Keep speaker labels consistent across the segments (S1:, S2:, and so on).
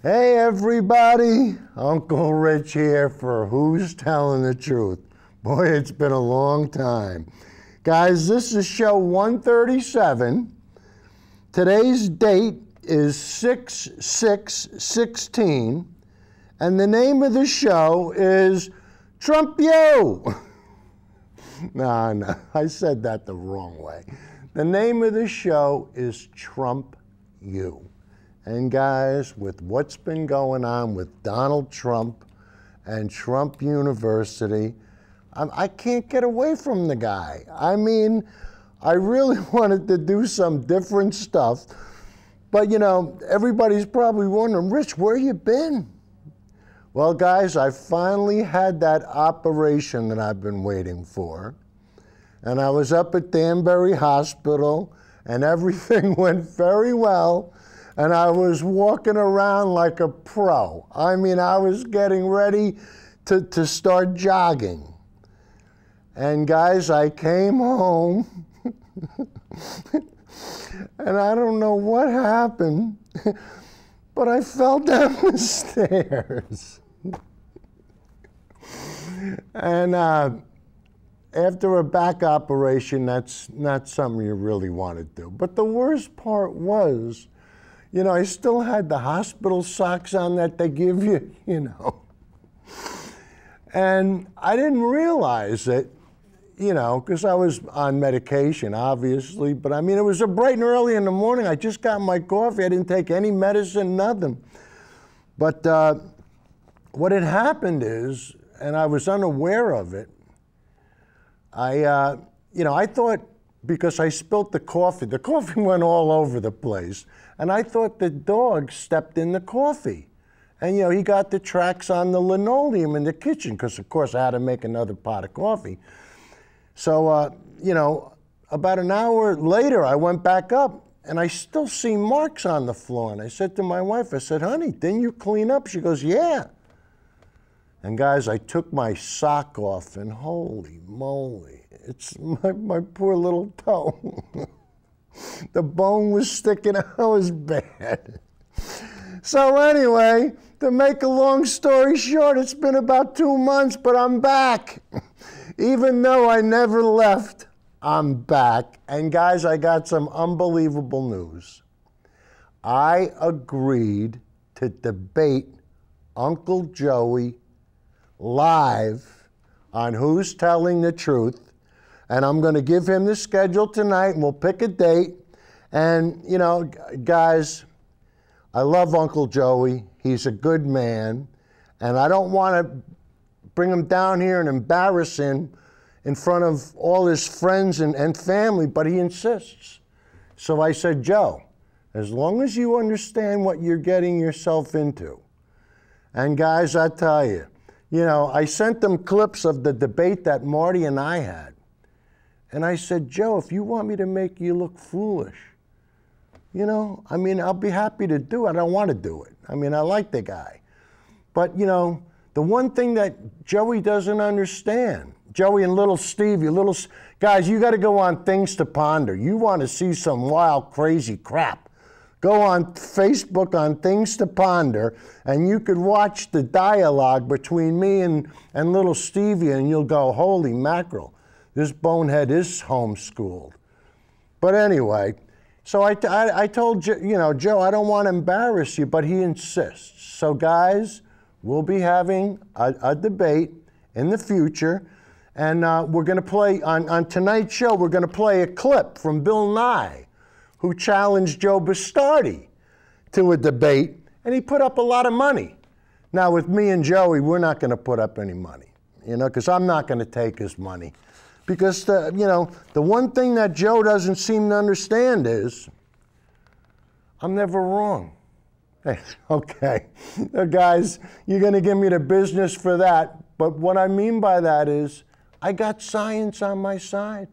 S1: Hey everybody, Uncle Rich here for Who's Telling the Truth. Boy, it's been a long time. Guys, this is show 137. Today's date is 6/6/16, and the name of the show is Trump U. No, I said that the wrong way. The name of the show is Trump U. And guys, with what's been going on with Donald Trump and Trump University, I can't get away from the guy. I mean, I really wanted to do some different stuff, but you know, everybody's probably wondering, Rich, where you been? Well, guys, I finally had that operation that I've been waiting for, and I was up at Danbury Hospital, and everything went very well. And I was walking around like a pro. I mean, I was getting ready to start jogging. And guys, I came home, and I don't know what happened, but I fell down the stairs. And after a back operation, that's not something you really want to do. But the worst part was, you know, I still had the hospital socks on that they give you, you know. And I didn't realize it, you know, because I was on medication, obviously. But I mean, it was bright and early in the morning. I just got my coffee. I didn't take any medicine, nothing. But what had happened is, and I was unaware of it, you know, I thought, because I spilt the coffee went all over the place. And I thought the dog stepped in the coffee. And, you know, he got the tracks on the linoleum in the kitchen, because, of course, I had to make another pot of coffee. So, you know, about an hour later, I went back up, and I still see marks on the floor. And I said to my wife, I said, honey, didn't you clean up? She goes, yeah. And, guys, I took my sock off, and holy moly, it's my poor little toe. The bone was sticking out. It was bad. So anyway, to make a long story short, it's been about 2 months, but I'm back. Even though I never left, I'm back. And guys, I got some unbelievable news. I agreed to debate Uncle Joey live on Who's Telling the Truth. And I'm going to give him the schedule tonight, and we'll pick a date. And, you know, guys, I love Uncle Joey. He's a good man. And I don't want to bring him down here and embarrass him in front of all his friends and family, but he insists. So I said, Joe, as long as you understand what you're getting yourself into. And guys, I tell you, you know, I sent them clips of the debate that Marty and I had. And I said, Joe, if you want me to make you look foolish, you know, I mean, I'll be happy to do it. I don't want to do it. I mean, I like the guy. But, you know, the one thing that Joey doesn't understand, Joey and little Steve, guys, you got to go on Things to Ponder. You want to see some wild, crazy crap. Go on Facebook on Things to Ponder, and you could watch the dialogue between me and little Stevie, and you'll go, holy mackerel. This bonehead is homeschooled. But anyway, so I told you know, Joe, I don't want to embarrass you, but he insists. So guys, we'll be having a debate in the future, and we're going to play, on tonight's show, we're going to play a clip from Bill Nye, who challenged Joe Bastardi to a debate, and he put up a lot of money. Now, with me and Joey, we're not going to put up any money, you know, because I'm not going to take his money. Because, you know, the one thing that Joe doesn't seem to understand is I'm never wrong. Okay, guys, you're going to give me the business for that. But what I mean by that is I got science on my side.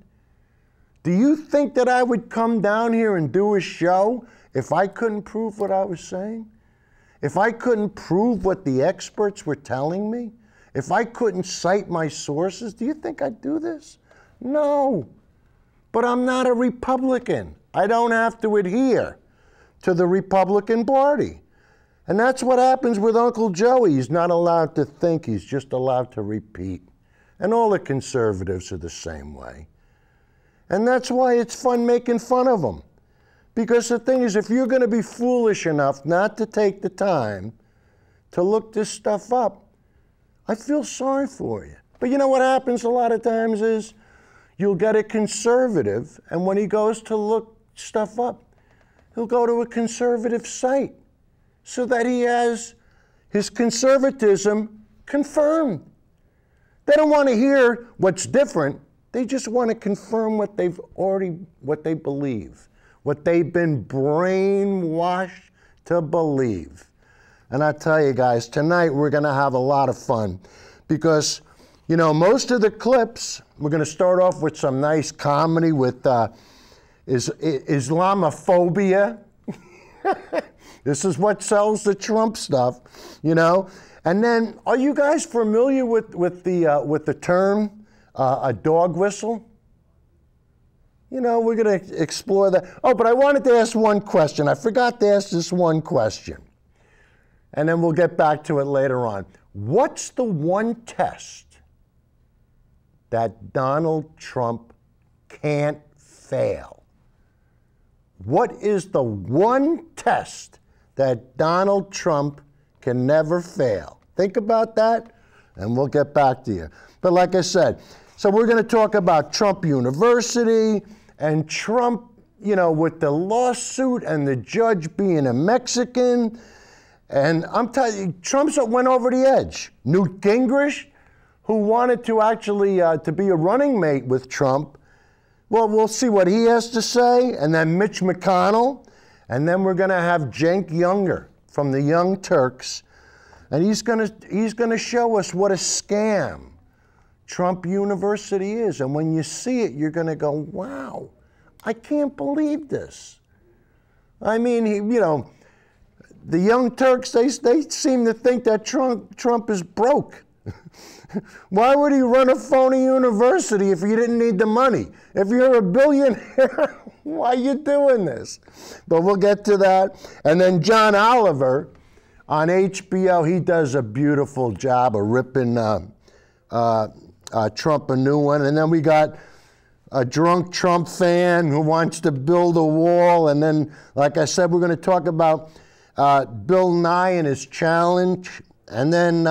S1: Do you think that I would come down here and do a show if I couldn't prove what I was saying? If I couldn't prove what the experts were telling me? If I couldn't cite my sources, do you think I'd do this? No. But I'm not a Republican. I don't have to adhere to the Republican Party. And that's what happens with Uncle Joey. He's not allowed to think, he's just allowed to repeat. And all the conservatives are the same way. And that's why it's fun making fun of them. Because the thing is, if you're going to be foolish enough not to take the time to look this stuff up, I feel sorry for you. But you know what happens a lot of times is you'll get a conservative, and when he goes to look stuff up, he'll go to a conservative site so that he has his conservatism confirmed. They don't want to hear what's different. They just want to confirm what they believe, what they've been brainwashed to believe. And I tell you guys, tonight we're going to have a lot of fun because, you know, most of the clips, we're going to start off with some nice comedy with Islamophobia. This is what sells the Trump stuff, you know. And then, are you guys familiar with the term a dog whistle? You know, we're going to explore that. Oh, but I wanted to ask one question. I forgot to ask this one question. And then we'll get back to it later on. What's the one test that Donald Trump can't fail? What is the one test that Donald Trump can never fail? Think about that, and we'll get back to you. But like I said, so we're going to talk about Trump University and Trump, you know, with the lawsuit and the judge being a Mexican. And I'm telling you, Trump went over the edge. Newt Gingrich, who wanted to actually to be a running mate with Trump, well, we'll see what he has to say. And then Mitch McConnell. And then we're going to have Cenk Younger from the Young Turks. And he's going to show us what a scam Trump University is. And when you see it, you're going to go, wow, I can't believe this. I mean, you know, the Young Turks, they seem to think that Trump is broke. Why would he run a phony university if you didn't need the money? If you're a billionaire, why are you doing this? But we'll get to that. And then John Oliver on HBO, he does a beautiful job of ripping Trump a new one. And then we got a drunk Trump fan who wants to build a wall. And then, like I said, we're going to talk about Bill Nye and his challenge. And then,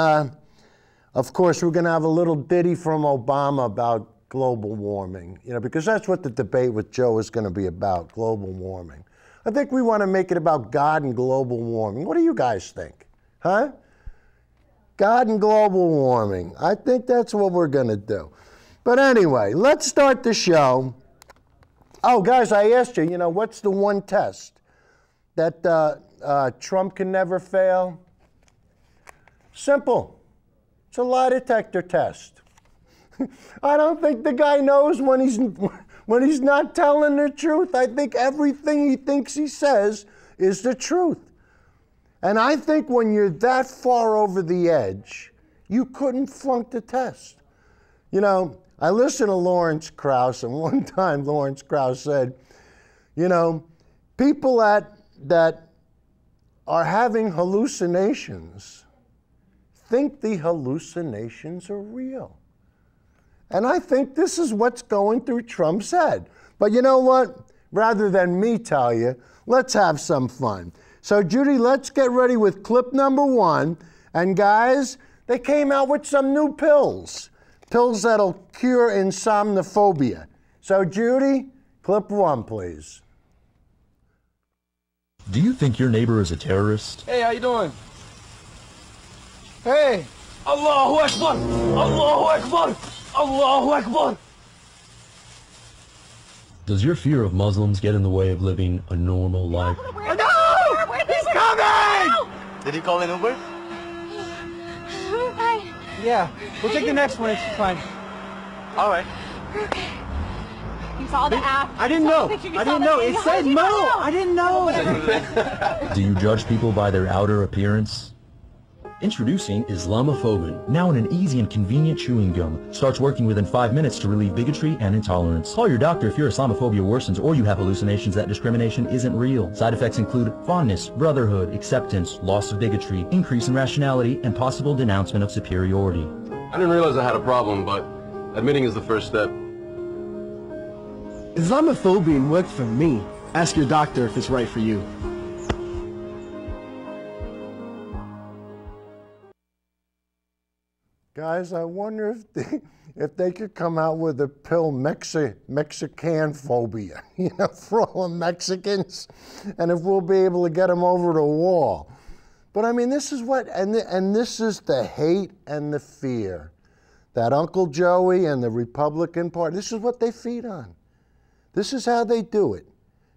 S1: of course, we're going to have a little ditty from Obama about global warming, you know, because that's what the debate with Joe is going to be about, global warming. I think we want to make it about God and global warming. What do you guys think? Huh? God and global warming. I think that's what we're going to do. But anyway, let's start the show. Oh, guys, I asked you, you know, what's the one test that Trump can never fail? Simple. It's a lie detector test. I don't think the guy knows when he's not telling the truth. I think everything he thinks he says is the truth. And I think when you're that far over the edge, you couldn't flunk the test. You know, I listened to Lawrence Krauss, and one time Lawrence Krauss said, you know, people that are having hallucinations think the hallucinations are real. And I think this is what's going through Trump's head. But you know what? Rather than me tell you, let's have some fun. So Judy, let's get ready with clip number 1. And guys, they came out with some new pills. Pills that'll cure insomnophobia. So Judy, clip 1, please.
S2: Do you think your neighbor is a terrorist?
S3: Hey, how you doing? Hey! Allahu Akbar! Allahu Akbar! Allahu Akbar!
S2: Does your fear of Muslims get in the way of living a normal life?
S3: No! He's coming! Did he call an Uber?
S4: Hi.
S3: Yeah. We'll take the next one. It's fine. All right.
S4: You saw the app.
S3: I didn't know. I didn't know. It said Mo. I didn't know.
S2: Do you judge people by their outer appearance? Introducing Islamophobin, now in an easy and convenient chewing gum. Starts working within 5 minutes to relieve bigotry and intolerance. Call your doctor if your Islamophobia worsens or you have hallucinations that discrimination isn't real. Side effects include fondness, brotherhood, acceptance, loss of bigotry, increase in rationality, and possible denouncement of superiority.
S5: I didn't realize I had a problem, but admitting is the first step.
S6: Islamophobia worked for me. Ask your doctor if it's right for you.
S1: Guys, I wonder if they could come out with a pill, Mexican phobia, you know, for all the Mexicans, and if we'll be able to get them over the wall. But I mean, this is what, and this is the hate and the fear that Uncle Joey and the Republican Party, this is what they feed on. This is how they do it.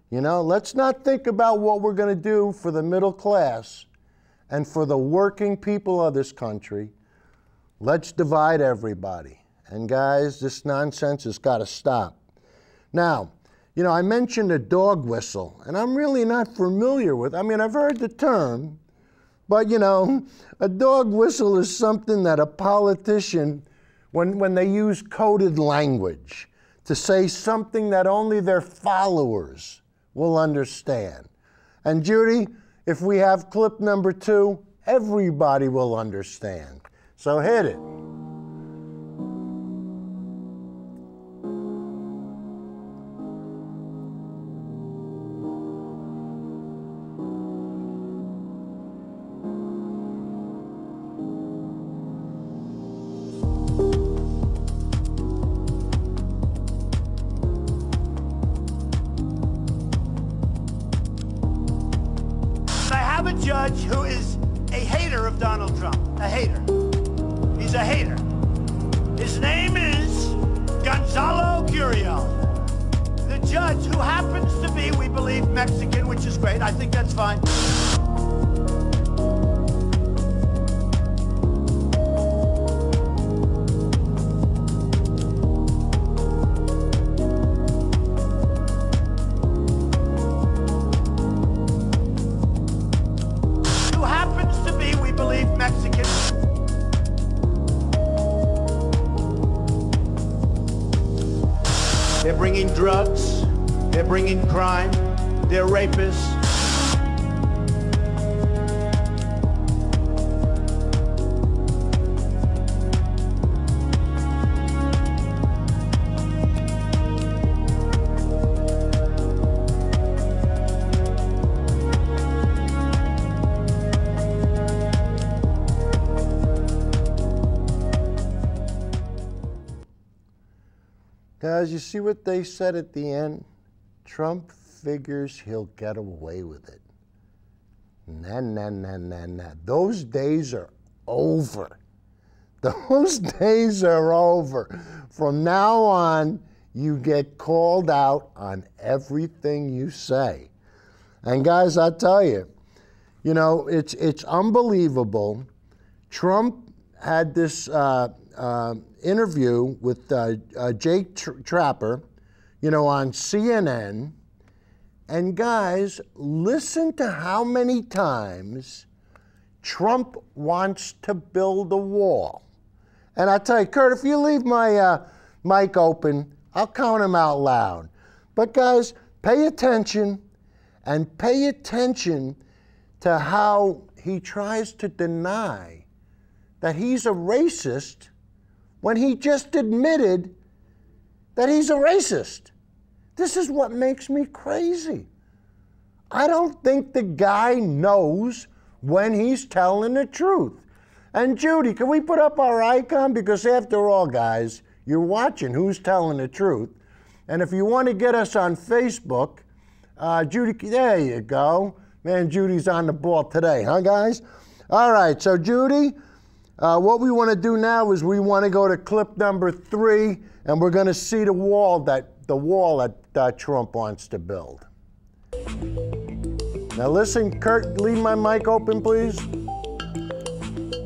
S1: You know, let's not think about what we're going to do for the middle class and for the working people of this country. Let's divide everybody. And guys, this nonsense has got to stop. Now, you know, I mentioned a dog whistle, and I'm really not familiar with, I mean, I've heard the term, but you know, a dog whistle is something that a politician, when they use coded language to say something that only their followers will understand. And Judy, if we have clip number 2, everybody will understand. So hit it.
S7: I have a judge who is a hater of Donald Trump, a hater. He's a hater. His name is Gonzalo Curiel. The judge, who happens to be, we believe, Mexican, which is great. I think that's fine. Who happens to be, we believe, Mexican. They're bringing drugs, they're bringing crime, they're rapists.
S1: Guys, you see what they said at the end? Trump figures he'll get away with it. Nah. Those days are over. Those days are over. From now on, you get called out on everything you say. And guys, I tell you, you know, it's unbelievable. Trump had this interview with Jake Tapper, you know, on CNN. And guys, listen to how many times Trump wants to build a wall. And I tell you, Kurt, if you leave my mic open, I'll count them out loud. But guys, pay attention, and pay attention to how he tries to deny that he's a racist when he just admitted that he's a racist. This is what makes me crazy. I don't think the guy knows when he's telling the truth. And Judy, can we put up our icon? Because after all, guys, you're watching Who's Telling the Truth. And if you want to get us on Facebook, Judy, there you go. Man, Judy's on the ball today, huh, guys? All right, so Judy, what we want to do now is we want to go to clip number 3, and we're going to see the wall that Trump wants to build. Now listen, Kurt, leave my mic open, please.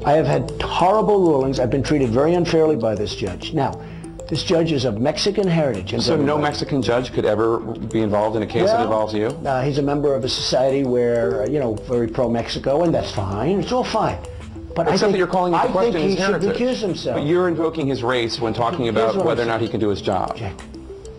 S8: I have had horrible rulings. I've been treated very unfairly by this judge. Now, this judge is of Mexican heritage. And
S5: So no Mexican judge could ever be involved in a case that involves you?
S8: He's a member of a society where, you know, very pro-Mexico, and that's fine. It's all fine. But
S9: Except that you're calling into question his
S8: I think he should
S9: heritage.
S8: recuse himself.
S9: But you're invoking his race when talking about whether or not he can do his job.
S8: Jack,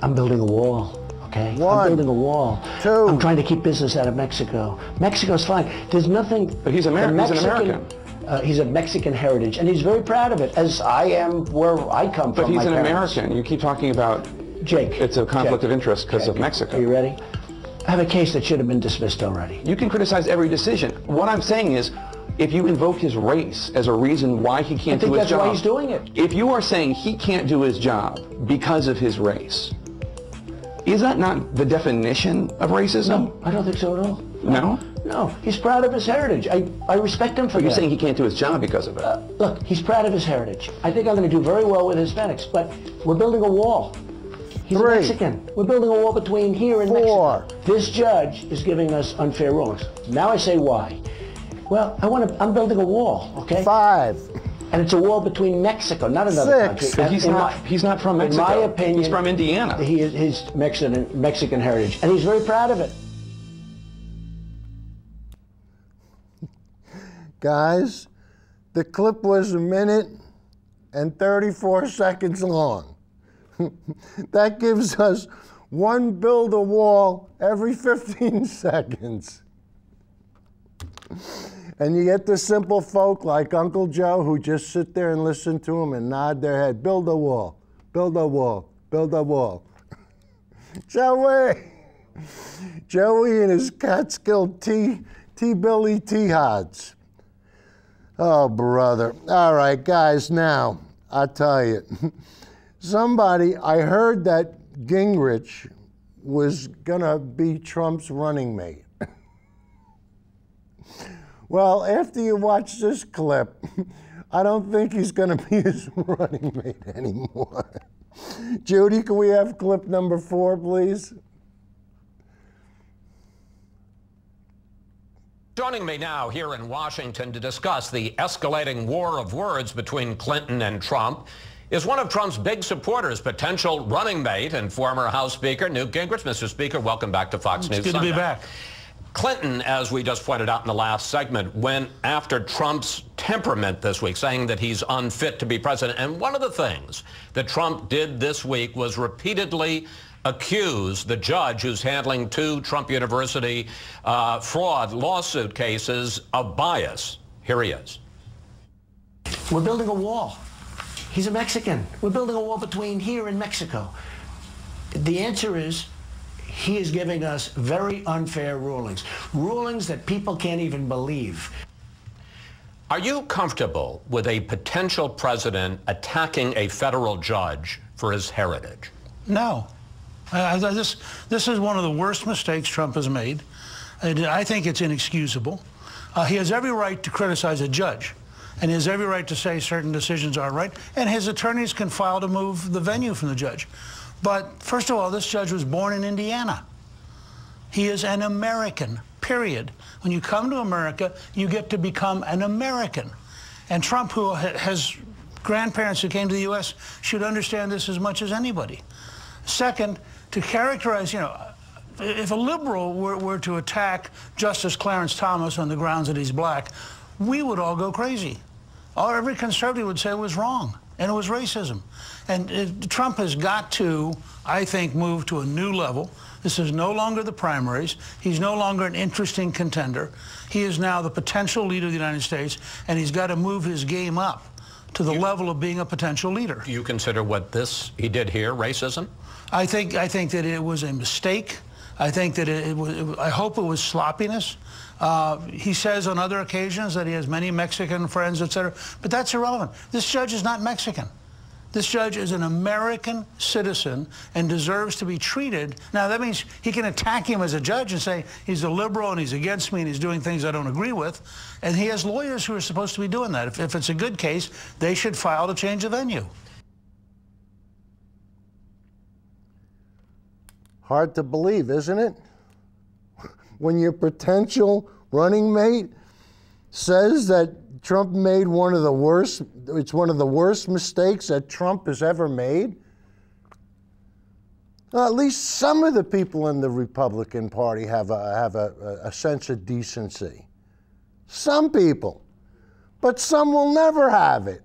S8: I'm building a wall. Okay?
S1: One.
S8: I'm building a wall.
S1: Two.
S8: I'm trying to keep business out of Mexico. Mexico's fine. There's nothing.
S9: But he's American. He's an American.
S8: He's of Mexican heritage, and he's very proud of it, as I am where I come from.
S9: But he's
S8: my
S9: an
S8: parents.
S9: American. You keep talking about
S8: Jake.
S9: It's a conflict
S8: Jake,
S9: of interest because of
S8: Jake,
S9: Mexico.
S8: Are you ready? I have a case that should have been dismissed already.
S9: You can criticize every decision. What I'm saying is, if you invoke his race as a reason why he can't do his job.
S8: I think that's why he's doing it.
S9: If you are saying he can't do his job because of his race, is that not the definition of racism?
S8: No, I don't think so at all.
S9: No?
S8: No, he's proud of his heritage. I respect him for that.
S9: You're saying he can't do his job because of it.
S8: Look, he's proud of his heritage. I think I'm going to do very well with Hispanics, but we're building a wall. He's a Mexican. We're building a wall between here and Mexico. This judge is giving us unfair rulings. Now I say why. Well, I'm building a wall, okay?
S1: 5.
S8: And it's a wall between Mexico, not another country.
S9: But he's not from Mexico.
S8: In my opinion,
S9: he's from Indiana.
S8: He's Mexican heritage, and he's very proud of it.
S1: Guys, the clip was 1 minute and 34 seconds long. That gives us one build a wall every 15 seconds. And you get the simple folk like Uncle Joe who just sit there and listen to him and nod their head. Build a wall, build a wall, build a wall. Joey and his Catskill T-Billy T-Hods. Oh, brother. All right, guys, now, I'll tell you. I heard that Gingrich was going to be Trump's running mate. Well, after you watch this clip, I don't think he's going to be his running mate anymore. Judy, can we have clip number 4, please?
S10: Joining me now here in Washington to discuss the escalating war of words between Clinton and Trump is one of Trump's big supporters, potential running mate and former House Speaker Newt Gingrich. Mr. Speaker, welcome back to Fox News Sunday.
S11: It's good to be back.
S10: Clinton, as we just pointed out in the last segment, went after Trump's temperament this week, saying that he's unfit to be president. And one of the things that Trump did this week was repeatedly accuse the judge who's handling 2 Trump University fraud lawsuit cases of bias. Here he is.
S8: We're building a wall. He's a Mexican. We're building a wall between here and Mexico. The answer is he is giving us very unfair rulings, rulings that people can't even believe.
S10: Are you comfortable with a potential president attacking a federal judge for his heritage?
S11: No. This is one of the worst mistakes Trump has made. I think it's inexcusable. He has every right to criticize a judge, and he has every right to say certain decisions are right, and his attorneys can file to move the venue from the judge. But first of all, this judge was born in Indiana. He is an American, period. When you come to America, you get to become an American. And Trump, who has grandparents who came to the U.S., should understand this as much as anybody. Second, to characterize, if a liberal were to attack Justice Clarence Thomas on the grounds that he's black, we would all go crazy. Every conservative would say it was wrong, and it was racism. And Trump has got to, I think, move to a new level. This is no longer the primaries. He's no longer an interesting contender. He is now the potential leader of the United States, and he's got to move his game up to the level of being a potential leader.
S10: Do you consider what he did here racism?
S11: I think that it was a mistake. I think that I hope it was sloppiness. He says on other occasions that he has many Mexican friends, etc., but that's irrelevant. This judge is not Mexican. This judge is an American citizen and deserves to be treated. Now, that means he can attack him as a judge and say he's a liberal and he's against me and he's doing things I don't agree with. And he has lawyers who are supposed to be doing that. If it's a good case, they should file to change the venue.
S1: Hard to believe, isn't it? When your potential running mate says that Trump made it's one of the worst mistakes that Trump has ever made. Well, at least some of the people in the Republican Party have a sense of decency. Some people. but some will never have it.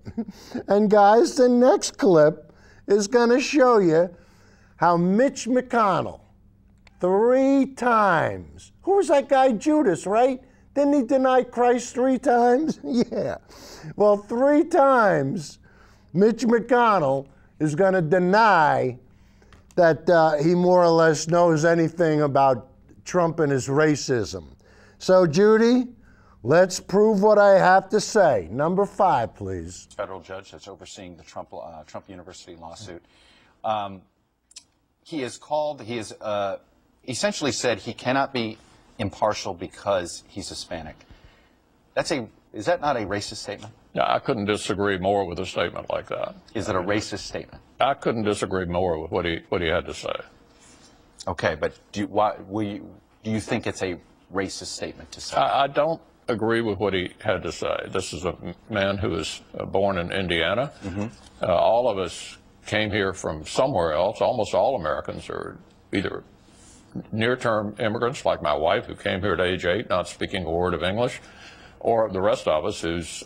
S1: And guys, the next clip is going to show you how Mitch McConnell, 3 times, who was that guy, Judas, right? Didn't he deny Christ 3 times? Yeah. Well, 3 times Mitch McConnell is going to deny that he more or less knows anything about Trump and his racism. So, Judy, let's prove what I have to say. Number 5, please.
S12: Federal judge that's overseeing the Trump University lawsuit. He has essentially said he cannot be impartial because he's Hispanic. Is that not a racist statement?
S13: No, I couldn't disagree more with a statement like that.
S12: Is it a racist statement?
S13: I couldn't disagree more with what he had to say.
S12: Okay, but do you think it's a racist statement to say?
S13: I don't agree with what he had to say. This is a man who was born in Indiana. Mm-hmm. All of us came here from somewhere else. Almost all Americans are either near-term immigrants, like my wife, who came here at age 8, not speaking a word of English, or the rest of us whose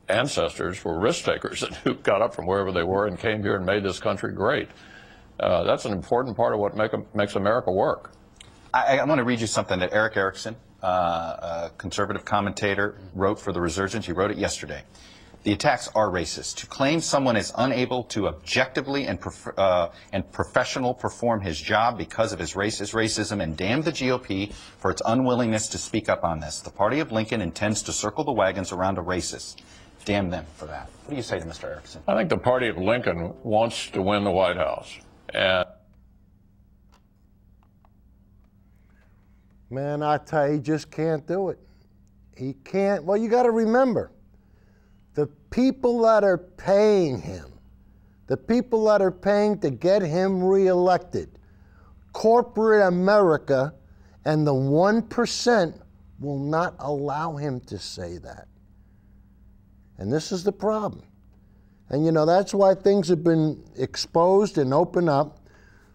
S13: ancestors were risk takers and who got up from wherever they were and came here and made this country great. That's an important part of what makes America work.
S12: I want to read you something that Eric Erickson, a conservative commentator, wrote for The Resurgence. He wrote it yesterday. The attacks are racist. To claim someone is unable to objectively and professional perform his job because of his race is racism, and damn the GOP for its unwillingness to speak up on this. The party of Lincoln intends to circle the wagons around a racist. Damn them for that. What do you say to Mr. Erickson?
S13: I think the party of Lincoln wants to win the White House. And
S1: man, I tell you, he just can't do it. He can't. Well, you got to remember, the people that are paying him, the people that are paying to get him reelected, corporate America and the 1% will not allow him to say that. And this is the problem. And, you know, that's why things have been exposed and opened up.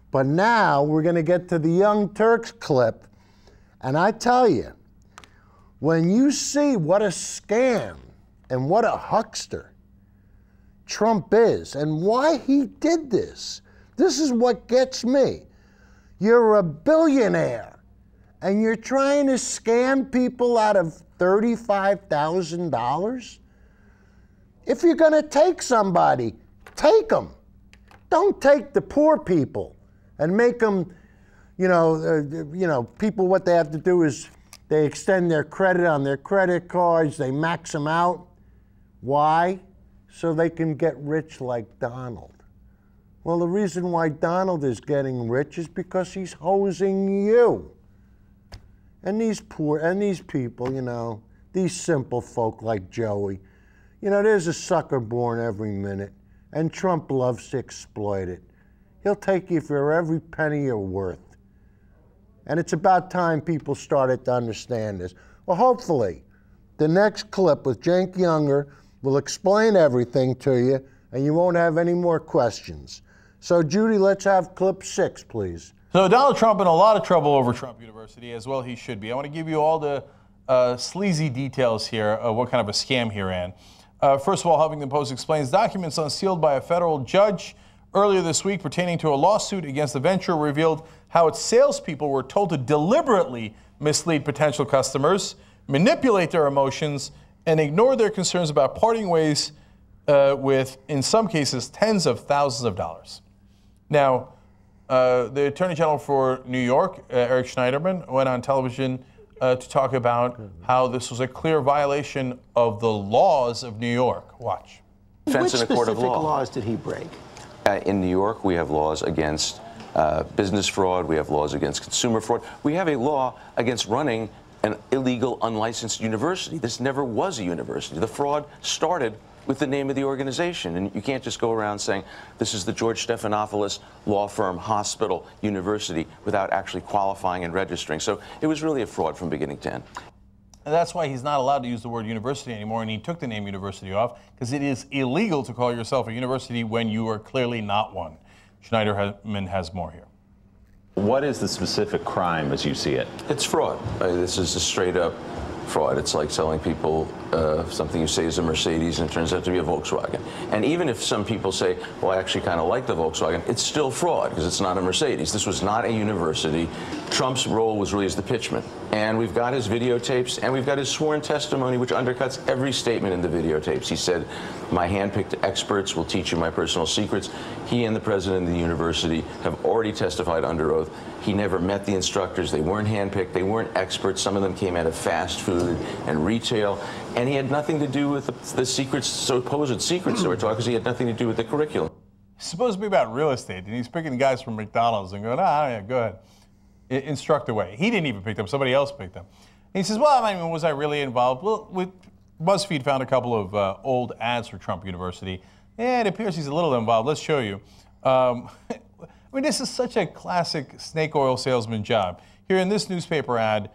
S1: But now we're going to get to the Young Turks clip. And I tell you, when you see what a scam and what a huckster Trump is and why he did this, this is what gets me. You're a billionaire and you're trying to scam people out of $35,000? If you're going to take somebody, take them. Don't take the poor people and make them, people, what they have to do is they extend their credit on their credit cards, they max them out. Why? So they can get rich like Donald. Well, the reason why Donald is getting rich is because he's hosing you. And these people, these simple folk like Joey, there's a sucker born every minute, and Trump loves to exploit it. He'll take you for every penny you're worth. And it's about time people started to understand this. Well, hopefully, the next clip with Cenk Younger will explain everything to you, and you won't have any more questions. So, Judy, let's have clip 6, please.
S14: So, Donald Trump in a lot of trouble over Trump University, as well he should be. I want to give you all the sleazy details here of what kind of a scam he ran. First of all, Huffington Post explains documents unsealed by a federal judge earlier this week pertaining to a lawsuit against the venture revealed how its salespeople were told to deliberately mislead potential customers, manipulate their emotions, and ignore their concerns about parting ways with, in some cases, tens of thousands of dollars. Now, the Attorney General for New York, Eric Schneiderman, went on television to talk about how this was a clear violation of the laws of New York. Watch.
S8: Which specific laws did he break?
S15: In New York, we have laws against business fraud. We have laws against consumer fraud. We have a law against running an illegal, unlicensed university. This never was a university. The fraud started with the name of the organization. And you can't just go around saying, this is the George Stephanopoulos Law Firm Hospital University without actually qualifying and registering. So it was really a fraud from beginning to end.
S14: And that's why he's not allowed to use the word university anymore, and he took the name university off, because it is illegal to call yourself a university when you are clearly not one. Schneiderman has more here.
S16: What is the specific crime as you see it?
S15: It's fraud. This is a straight up fraud. It's like selling people something you say is a Mercedes and it turns out to be a Volkswagen. And even if some people say, well, I actually kind of like the Volkswagen, it's still fraud because it's not a Mercedes. This was not a university. Trump's role was really as the pitchman. And we've got his videotapes and we've got his sworn testimony, which undercuts every statement in the videotapes. He said, my handpicked experts will teach you my personal secrets. He and the president of the university have already testified under oath. He never met the instructors. They weren't handpicked. They weren't experts. Some of them came out of fast food and retail. And he had nothing to do with the secrets, supposed secrets that we're talking, because he had nothing to do with the curriculum.
S14: It's supposed to be about real estate, and he's picking guys from McDonald's and going, yeah, go ahead. Instruct away. He didn't even pick them. Somebody else picked them. And he says, well, I mean, was I really involved? Well, BuzzFeed found a couple of old ads for Trump University. Yeah, it appears he's a little involved. Let's show you. I mean, this is such a classic snake oil salesman job. Here in this newspaper ad,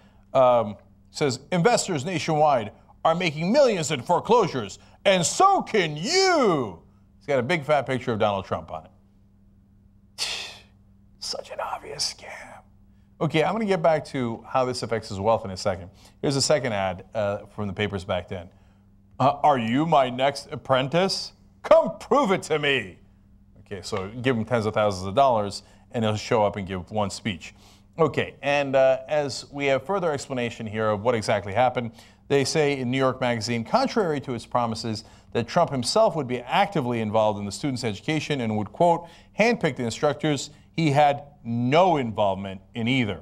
S14: says, investors nationwide are making millions in foreclosures, and so can you. He's got a big fat picture of Donald Trump on it. Such an obvious scam. Okay, I'm going to get back to how this affects his wealth in a second. Here's a second ad from the papers back then. Are you my next apprentice? Come prove it to me. Okay, so give him tens of thousands of dollars, and he'll show up and give one speech. Okay, and as we have further explanation here of what exactly happened, they say in New York Magazine, contrary to its promises that Trump himself would be actively involved in the students' education and would, quote, handpick the instructors, he had no involvement in either.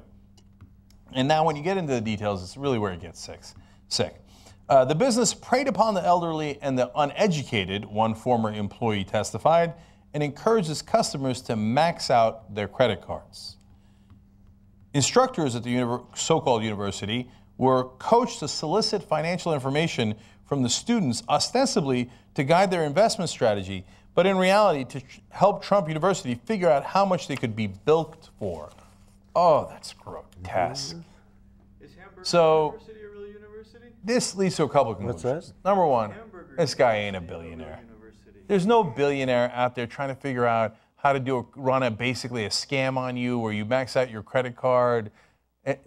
S14: And now when you get into the details, it's really where it gets sick. The business preyed upon the elderly and the uneducated, one former employee testified, and encourages customers to max out their credit cards. Instructors at the so-called university were coached to solicit financial information from the students, ostensibly to guide their investment strategy, but in reality to help Trump University figure out how much they could be bilked for. Oh, that's grotesque.
S16: Is Hamburg
S14: University
S16: a real university?
S14: This leads to a couple of conclusions.
S1: What's that?
S14: Number one, this guy ain't a billionaire. There's no billionaire out there trying to figure out how to run basically a scam on you where you max out your credit card.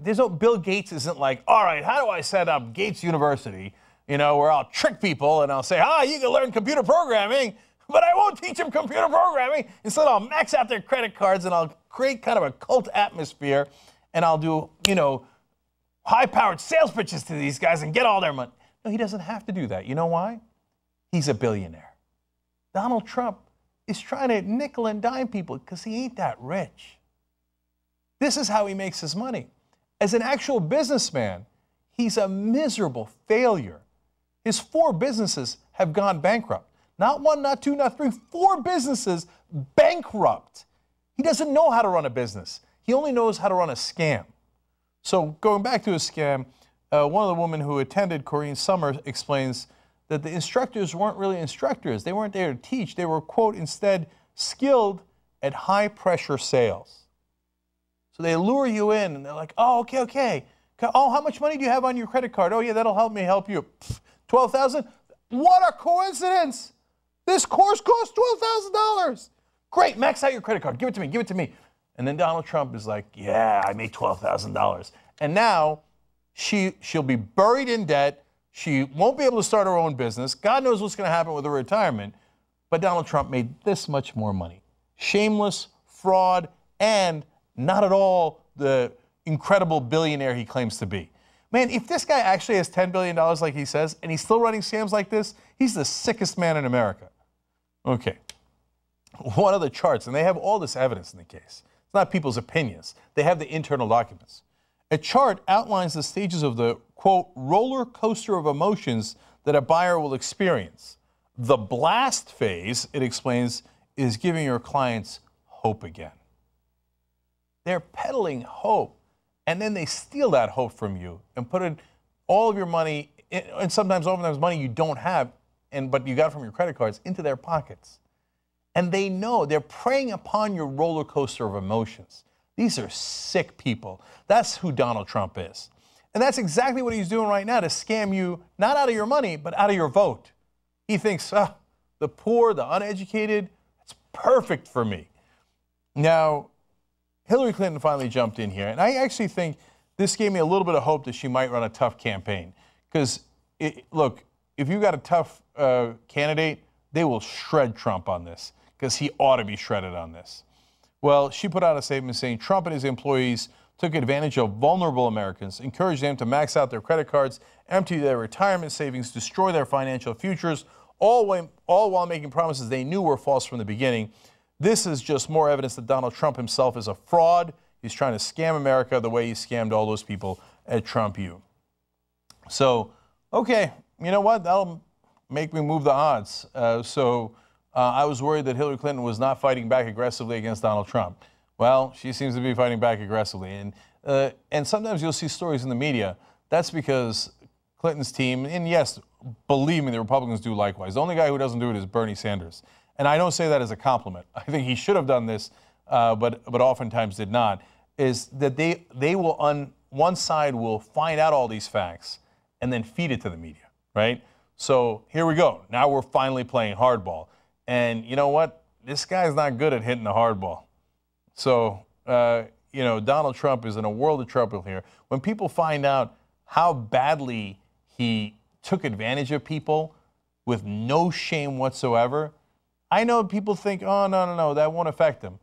S14: There's no, Bill Gates isn't like, all right, how do I set up Gates University, where I'll trick people and I'll say, you can learn computer programming, but I won't teach them computer programming. Instead, I'll max out their credit cards and I'll create kind of a cult atmosphere and I'll do, high-powered sales pitches to these guys and get all their money. No, he doesn't have to do that. You know why? He's a billionaire. Donald Trump is trying to nickel and dime people because he ain't that rich. This is how he makes his money. As an actual businessman, he's a miserable failure. His 4 businesses have gone bankrupt. Not 1, not 2, not 3, 4 businesses bankrupt. He doesn't know how to run a business. He only knows how to run a scam. So going back to a scam, one of the women who attended, Corinne Summer, explains that the instructors weren't really instructors. They weren't there to teach. They were, quote, instead skilled at high-pressure sales. So they lure you in, and they're like, oh, okay. Oh, how much money do you have on your credit card? Oh, yeah, that'll help you. $12,000? What a coincidence. This course costs $12,000. Great, max out your credit card. Give it to me. And then Donald Trump is like, yeah, I made $12,000. And now she'll be buried in debt. She won't be able to start her own business. God knows what's going to happen with her retirement. But Donald Trump made this much more money. Shameless, fraud, and not at all the incredible billionaire he claims to be. Man, if this guy actually has $10 billion like he says, and he's still running scams like this, he's the sickest man in America. Okay. One of the charts, and they have all this evidence in the case. It's not people's opinions. They have the internal documents. A chart outlines the stages of the, quote, roller coaster of emotions that a buyer will experience. The blast phase, it explains, is giving your clients hope again. They're peddling hope, and then they steal that hope from you and put in all of your money, and sometimes money you don't have, but you got from your credit cards, into their pockets. And they know they're preying upon your roller coaster of emotions. These are sick people. That's who Donald Trump is. And that's exactly what he's doing right now, to scam you, not out of your money, but out of your vote. He thinks, the poor, the uneducated, it's perfect for me. Now, Hillary Clinton finally jumped in here, and I actually think this gave me a little bit of hope that she might run a tough campaign. Because, look, if you got a tough candidate, they will shred Trump on this because he ought to be shredded on this. Well, she put out a statement saying Trump and his employees took advantage of vulnerable Americans, encouraged them to max out their credit cards, empty their retirement savings, destroy their financial futures, all while making promises they knew were false from the beginning. This is just more evidence that Donald Trump himself is a fraud. He's trying to scam America the way he scammed all those people at Trump U. So, okay, you know what? That'll make me move the odds. I was worried that Hillary Clinton was not fighting back aggressively against Donald Trump. Well, she seems to be fighting back aggressively. And sometimes you'll see stories in the media. That's because Clinton's team, and yes, believe me, the Republicans do likewise. The only guy who doesn't do it is Bernie Sanders. And I don't say that as a compliment. I think he should have done this, but oftentimes did not, is that they will, on one side, will find out all these facts and then feed it to the media, right? So here we go. Now we're finally playing hardball. And you know what? This guy's not good at hitting the hardball. So, you know, Donald Trump is in a world of trouble here. When people find out how badly he took advantage of people with no shame whatsoever, I know people think, oh, no, that won't affect him.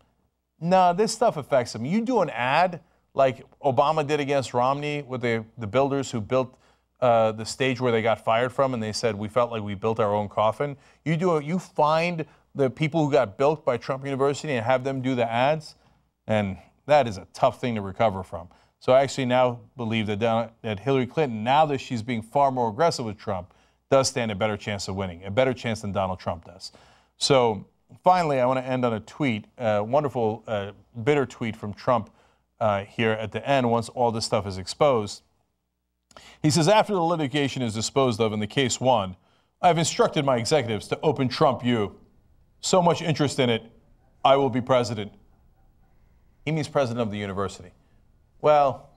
S14: No, this stuff affects him. You do an ad like Obama did against Romney with the builders who built the stage where they got fired from, and they said, we felt like we built our own coffin. You find the people who got bilked by Trump University and have them do the ads, and that is a tough thing to recover from. So I actually now believe that Hillary Clinton, now that she's being far more aggressive with Trump, does stand a better chance of winning, a better chance than Donald Trump does. So finally, I want to end on a tweet, a wonderful, bitter tweet from Trump here at the end once all this stuff is exposed. He says, after the litigation is disposed of and the case won, I've instructed my executives to open Trump U. So much interest in it, I will be president. He means president of the university. Well,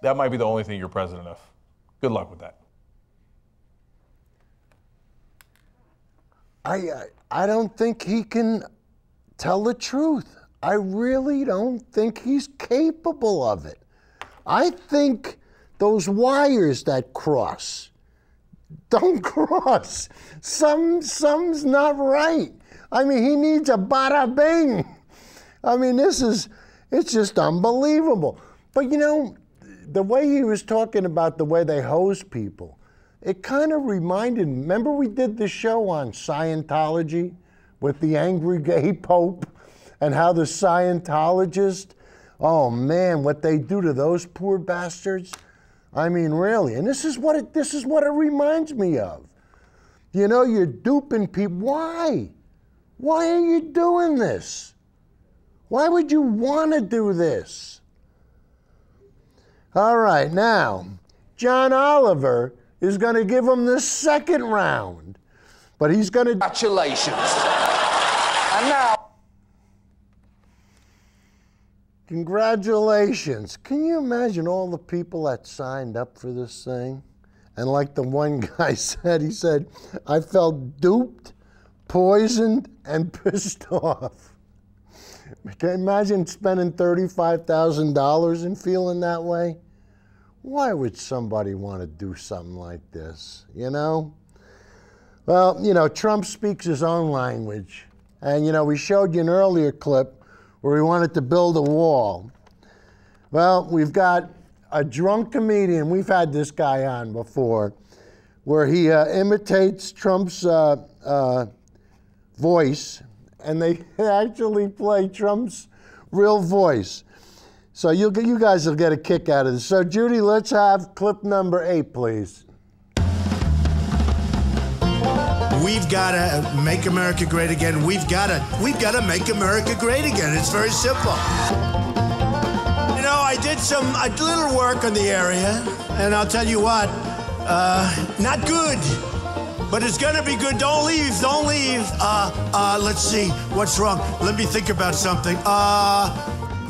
S14: that might be the only thing you're president of. Good luck with that.
S1: I don't think he can tell the truth. I really don't think he's capable of it. I think those wires that cross don't cross. Some's not right. I mean, he needs a bada bing. I mean, it's just unbelievable. But you know, the way he was talking about the way they hose people, it kind of reminded me, remember we did the show on Scientology with the angry gay pope and how the Scientologist, oh man, what they do to those poor bastards. I mean, really, and this is what it reminds me of. You know, you're duping people. Why? Why are you doing this? Why would you want to do this? All right, now, John Oliver is going to give him the second round, but he's going to...
S17: Congratulations. And now...
S1: Congratulations. Can you imagine all the people that signed up for this thing? And like the one guy said, he said, I felt duped, poisoned, and pissed off. Can you imagine spending $35,000 and feeling that way? Why would somebody want to do something like this, you know? Well, you know, Trump speaks his own language. And, you know, we showed you an earlier clip where he wanted to build a wall. Well, we've got a drunk comedian, we've had this guy on before, where he imitates Trump's voice, and they actually play Trump's real voice. So you guys will get a kick out of this. So Judy, let's have clip number 8, please.
S7: We've got to make America great again. We've got to make America great again. It's very simple. You know, I did a little work on the area, and I'll tell you what, not good, but it's gonna be good. Don't leave, don't leave. Let's see, what's wrong? Let me think about something.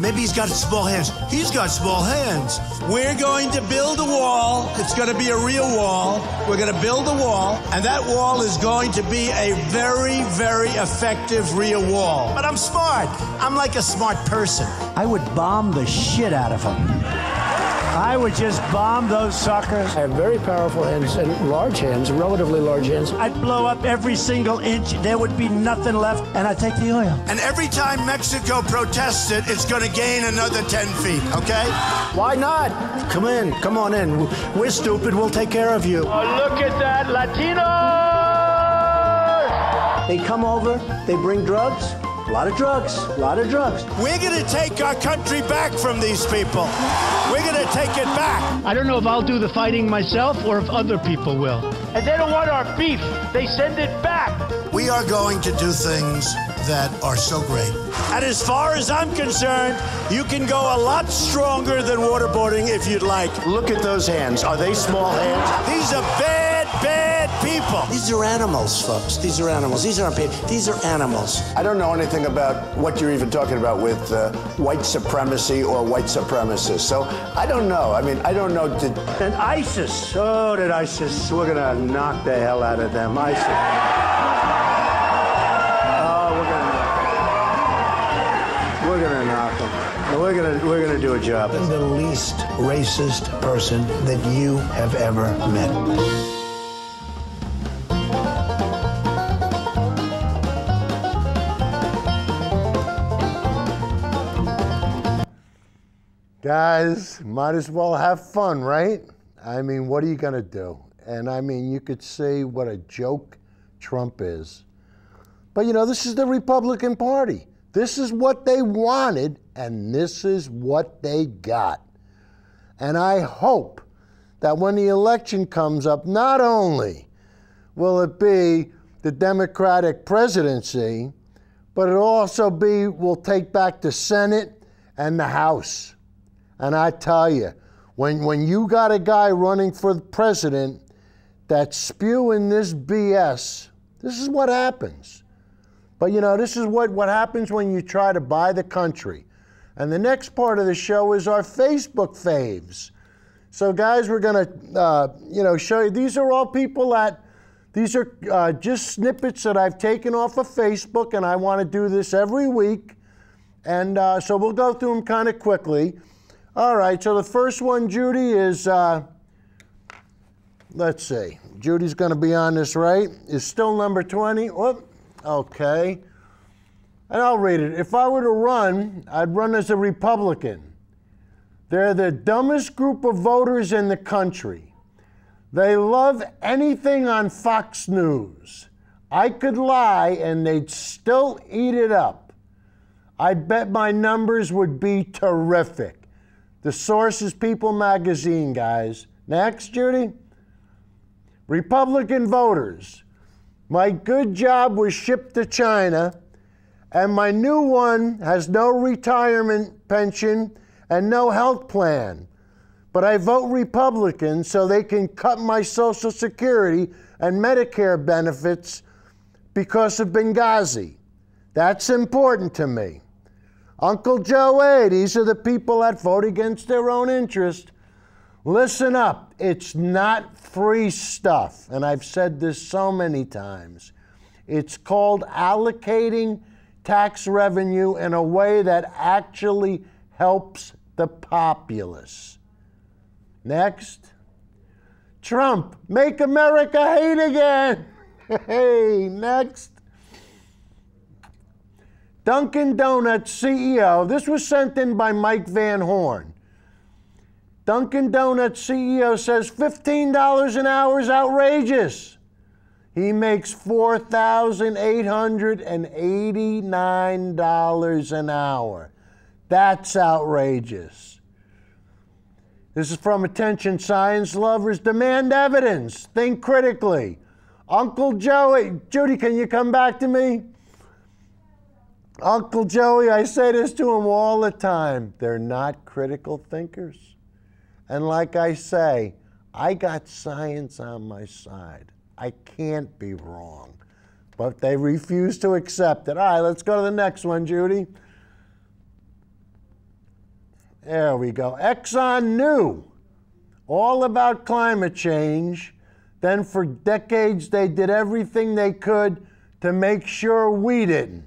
S7: Maybe he's got small hands. He's got small hands. We're going to build a wall. It's going to be a real wall. We're going to build a wall, and that wall is going to be a very, very effective real wall. But I'm smart. I'm like a smart person.
S8: I would bomb the shit out of him.
S7: I would just bomb those suckers.
S8: I have very powerful hands and large hands, relatively large hands.
S7: I'd blow up every single inch. There would be nothing left, and I'd take the oil. And every time Mexico protests it, it's going to gain another 10 feet, okay?
S8: Why not? Come in. Come on in. We're stupid. We'll take care of you.
S3: Oh, look at that, Latinos!
S8: They come over. They bring drugs. A lot of drugs. A lot of drugs.
S7: We're going to take our country back from these people. We're going to take it back.
S18: I don't know if I'll do the fighting myself or if other people will.
S3: And they don't want our beef. They send it back.
S7: We are going to do things that are so great. And as far as I'm concerned, you can go a lot stronger than waterboarding if you'd like.
S8: Look at those hands. Are they small hands?
S7: These are bad, bad people.
S8: These are animals, folks. These are animals. These aren't people. These are animals.
S19: I don't know anything about what you're even talking about with white supremacy or white supremacists. So I don't know. I mean, I don't know.
S8: And ISIS. Oh, that ISIS. We're going to knock the hell out of them. ISIS. We're gonna knock them. We're gonna do a job. I'm the least racist person that you have ever met.
S1: Guys, might as well have fun, right? I mean, what are you gonna do? And I mean, you could see what a joke Trump is. But you know, this is the Republican Party. This is what they wanted, and this is what they got. And I hope that when the election comes up, not only will it be the Democratic presidency, but it'll also be, we'll take back the Senate and the House. And I tell you, when you got a guy running for the president that's spewing this BS, this is what happens. But you know, this is what happens when you try to buy the country. And the next part of the show is our Facebook faves. So guys, we're gonna show you, these are all people that, these are just snippets that I've taken off of Facebook, and I wanna do this every week. And so we'll go through them kind of quickly. All right, so the first one, Judy, is, let's see, Judy's gonna be on this, right? Is still number 20. Whoop. Okay, and I'll read it. If I were to run, I'd run as a Republican. They're the dumbest group of voters in the country. They love anything on Fox News. I could lie and they'd still eat it up. I bet my numbers would be terrific. The source is People Magazine, guys. Next, Judy. Republican voters. My good job was shipped to China, and my new one has no retirement pension and no health plan. But I vote Republican so they can cut my Social Security and Medicare benefits because of Benghazi. That's important to me. Uncle Joe, these are the people that vote against their own interest. Listen up, it's not free stuff, and I've said this so many times. It's called allocating tax revenue in a way that actually helps the populace. Next. Trump, make America hate again. Hey, next. Dunkin' Donuts CEO, this was sent in by Mike Van Horn. Dunkin' Donuts CEO says $15 an hour is outrageous. He makes $4,889 an hour. That's outrageous. This is from Attention Science Lovers. Demand evidence. Think critically. Uncle Joey, Judy, can you come back to me? Uncle Joey, I say this to him all the time. They're not critical thinkers. And like I say, I got science on my side. I can't be wrong. But they refuse to accept it. All right, let's go to the next one, Judy. There we go. Exxon knew all about climate change. Then for decades, they did everything they could to make sure we didn't.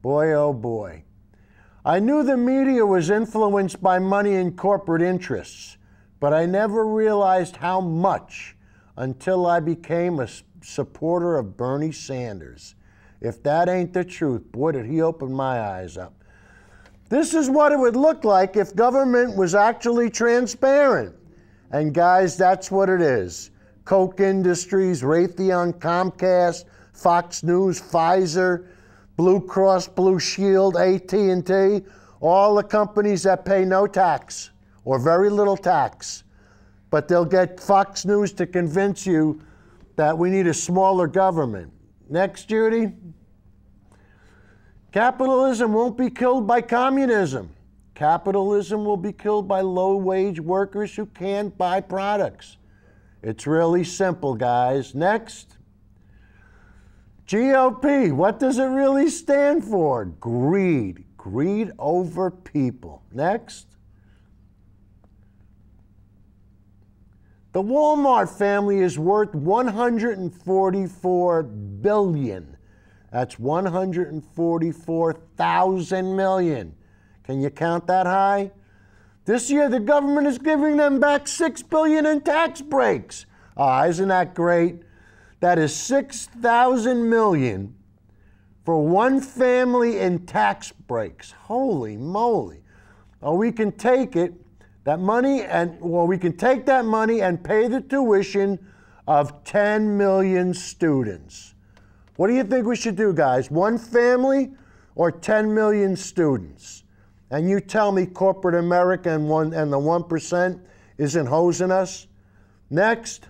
S1: Boy, oh boy. I knew the media was influenced by money and corporate interests, but I never realized how much until I became a supporter of Bernie Sanders. If that ain't the truth, boy, did he open my eyes up. This is what it would look like if government was actually transparent. And guys, that's what it is. Koch Industries, Raytheon, Comcast, Fox News, Pfizer, Blue Cross Blue Shield, AT&T, all the companies that pay no tax or very little tax. But they'll get Fox News to convince you that we need a smaller government. Next, Judy. Capitalism won't be killed by communism. Capitalism will be killed by low-wage workers who can't buy products. It's really simple, guys. Next. GOP, what does it really stand for? Greed. Greed over people. Next. The Walmart family is worth $144 billion. That's 144,000 million. Can you count that high? This year, the government is giving them back $6 billion in tax breaks. Isn't that great? That is 6,000 million for one family in tax breaks. Holy moly. We can take it, that money, we can take that money and pay the tuition of 10 million students. What do you think we should do, guys? One family or 10 million students? And you tell me corporate America and the 1% isn't hosing us? Next.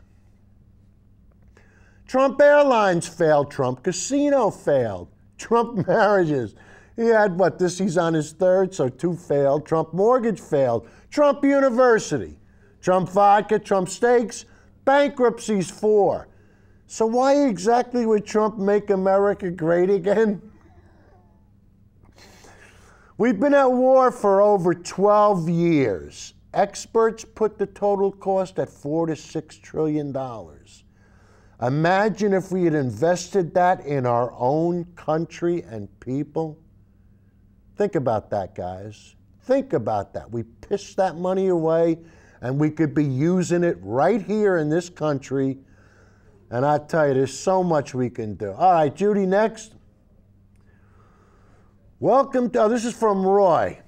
S1: Trump Airlines failed. Trump Casino failed. Trump marriages. He had what? He's on his third, so 2 failed. Trump Mortgage failed. Trump University. Trump Vodka, Trump Steaks. Bankruptcies 4. So why exactly would Trump make America great again? We've been at war for over 12 years. Experts put the total cost at $4 to $6 trillion. Imagine if we had invested that in our own country and people. Think about that, guys. Think about that. We pissed that money away, and we could be using it right here in this country. And I tell you, there's so much we can do. All right, Judy, next. Welcome to, this is from Roy.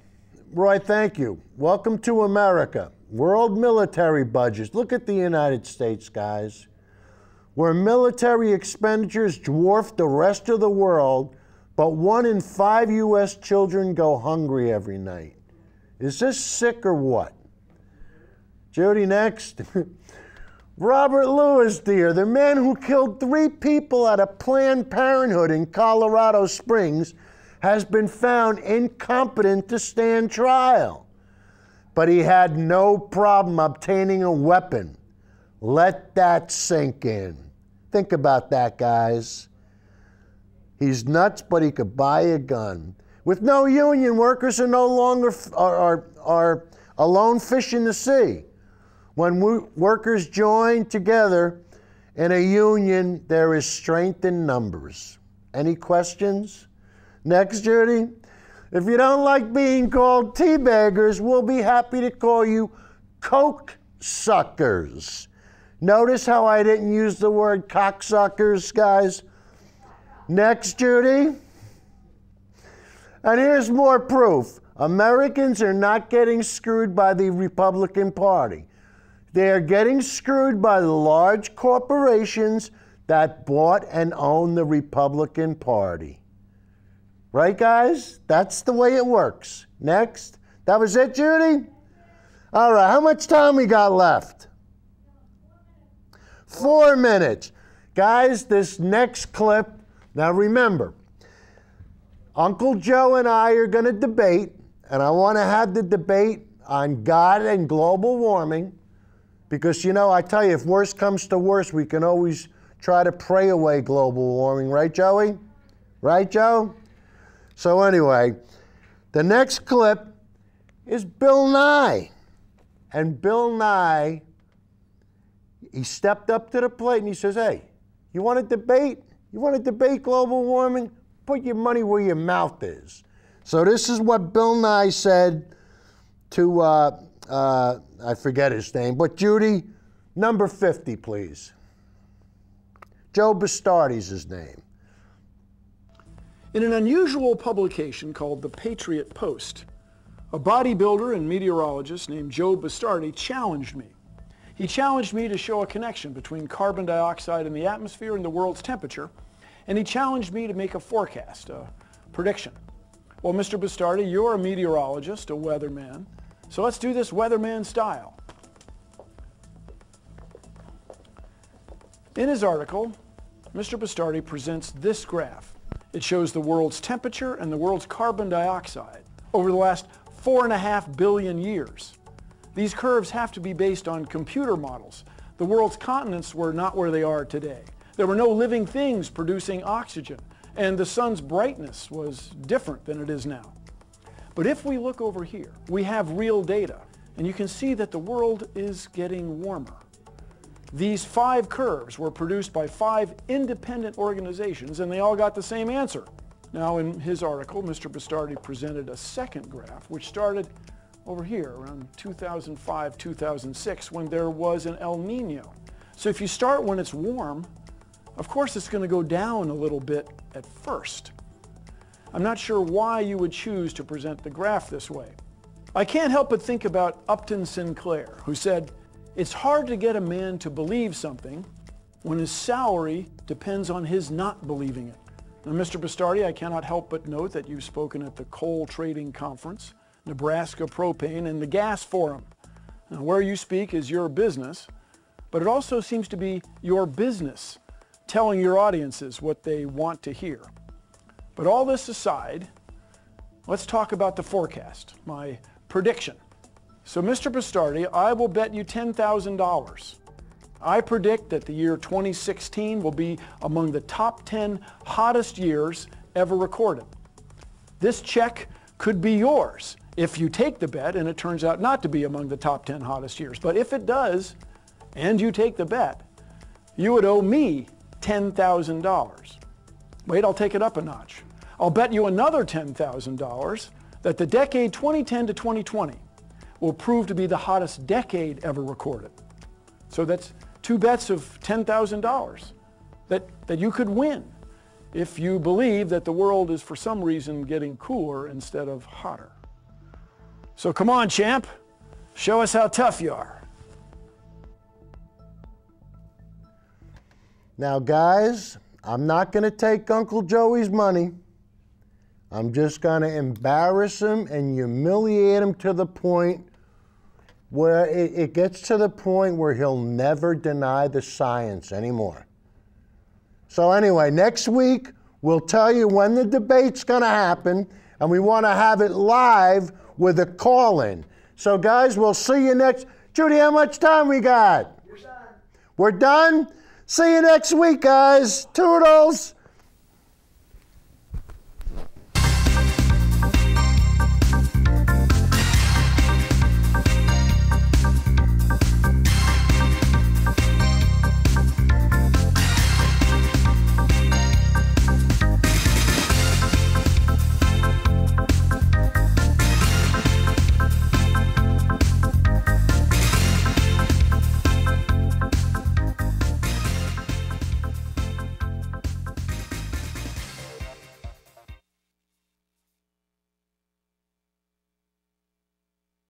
S1: Roy, thank you. Welcome to America. World military budgets. Look at the United States, guys. Where military expenditures dwarf the rest of the world, but 1 in 5 U.S. children go hungry every night. Is this sick or what? Judy, next. Robert Lewis, dear, the man who killed 3 people at a Planned Parenthood in Colorado Springs, has been found incompetent to stand trial. But he had no problem obtaining a weapon. Let that sink in. Think about that, guys. He's nuts, but he could buy a gun. With no union, workers are no longer are alone fish in the sea. When workers join together in a union, there is strength in numbers. Any questions? Next, Judy. If you don't like being called teabaggers, we'll be happy to call you coke suckers. Notice how I didn't use the word cocksuckers, guys? Next, Judy. And here's more proof. Americans are not getting screwed by the Republican Party. They are getting screwed by the large corporations that bought and own the Republican Party. Right, guys? That's the way it works. Next. That was it, Judy? All right, how much time we got left? 4 minutes. Guys, this next clip, now remember, Uncle Joe and I are going to debate, and I want to have the debate on God and global warming, because, you know, I tell you, if worse comes to worse, we can always try to pray away global warming. Right, Joey? Right, Joe? So anyway, the next clip is Bill Nye. And Bill Nye, he stepped up to the plate and he says, hey, you want to debate? You want to debate global warming? Put your money where your mouth is. So this is what Bill Nye said to, I forget his name, but Judy, number 50, please. Joe Bastardi's his name.
S20: In an unusual publication called the Patriot Post, a bodybuilder and meteorologist named Joe Bastardi challenged me. He challenged me to show a connection between carbon dioxide in the atmosphere and the world's temperature, and he challenged me to make a forecast, a prediction. Well, Mr. Bastardi, you're a meteorologist, a weatherman, so let's do this weatherman style. In his article, Mr. Bastardi presents this graph. It shows the world's temperature and the world's carbon dioxide over the last 4.5 billion years. These curves have to be based on computer models. The world's continents were not where they are today. There were no living things producing oxygen, and the sun's brightness was different than it is now. But if we look over here, we have real data, and you can see that the world is getting warmer. These 5 curves were produced by 5 independent organizations, and they all got the same answer. Now, in his article, Mr. Bastardi presented a second graph, which started over here around 2005, 2006, when there was an El Nino. So if you start when it's warm, of course it's going to go down a little bit at first. I'm not sure why you would choose to present the graph this way. I can't help but think about Upton Sinclair, who said, "It's hard to get a man to believe something when his salary depends on his not believing it." Now, Mr. Bastardi, I cannot help but note that you've spoken at the Coal Trading Conference, Nebraska Propane, and the Gas Forum. Now, where you speak is your business, but it also seems to be your business telling your audiences what they want to hear. But all this aside, let's talk about the forecast, my prediction. So, Mr. Bastardi, I will bet you $10,000. I predict that the year 2016 will be among the top 10 hottest years ever recorded. This check could be yours if you take the bet and it turns out not to be among the top 10 hottest years. But if it does, and you take the bet, you would owe me $10,000. Wait, I'll take it up a notch. I'll bet you another $10,000 that the decade 2010 to 2020 will prove to be the hottest decade ever recorded. So that's 2 bets of $10,000 that you could win if you believe that the world is for some reason getting cooler instead of hotter. So come on, champ, show us how tough you are.
S1: Now, guys, I'm not going to take Uncle Joey's money. I'm just going to embarrass him and humiliate him to the point where it gets to the point where he'll never deny the science anymore. So anyway, next week, we'll tell you when the debate's going to happen, and we want to have it live with a call-in. So guys, we'll see you next. Judy, how much time we got? We're done. We're done? See you next week, guys. Toodles.